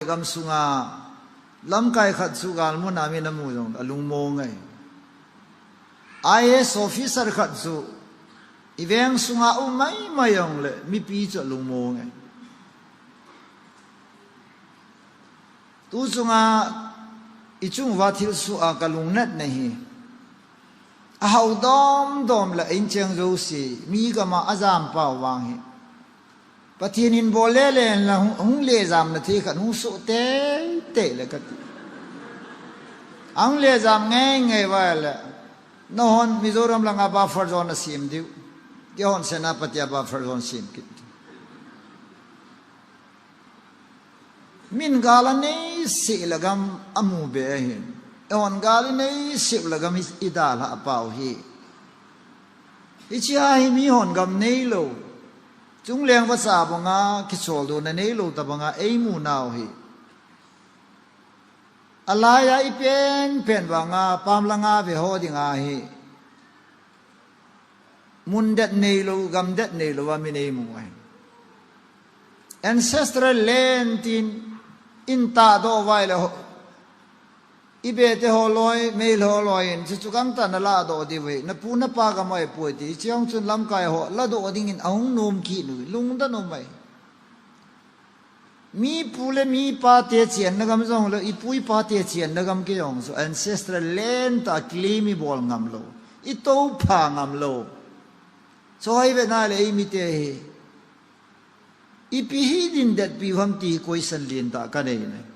กำสุงาลำไก่ขัดสุกาลมุนามินามูจงลุงโมงไงIAS officerขัดสุอีเวงสุงาไม่ยองเลยมีปีจะลุงโมงไงตูสุงาอีจุงวัดทิลสุอากลุงนัดนี่อาหูดอมละอินเชียงรูสีมีก็มาอาจารย์เป่าวางเหปะทีนินโบเล่เล่นละหุงเล่จามนาทีขันหุงสุเตเลยกันอังเล่จามไงว่าละนอนมิโซรัมลังอาบาฟอร์จอนสิมดิวเกี่ยวกับเสนาปฏิอาบาฟอร์จอนสิมกิดมินกาลนี้สิละกัมอามูเบหินอนกาลนี้สิละกัมอิดาลาเป่าฮีอิชิอาฮิมีหอนกัมนี้โลจุงเลียงภาษาบงาคิดโซลดูในนี้โลตบงาเอมูนาวฮีอะไรอีเป็นบางาปามลังอาเวหอดิงาฮีมุนเด็ดนี้โลกัมเด็ดนี้โลว่ามินเอมูไอ ancestral landอินตาโดไว้แล้วอีเบเตฮอลอยเมลฮอลอยน์จุกังตันละโดดีเวนปูนปากามายป่วยที่เชียงจุนลำกายหอละโดดิ่งเอาหนุ่มขี้หนุ่ยลุงตันนุ่มไปมีปูเลมีปาเตเชียนนะครับส่งเลยอีปุยปาเตเชียนนะครับกี่องso ancestral land ตาคลีมีบอลงามโลอีโตพางามโลสวยเวน่าเลยมีเตอีพิฮิดินเด็ดพิวามตีคุยสันเลียนตากันเอง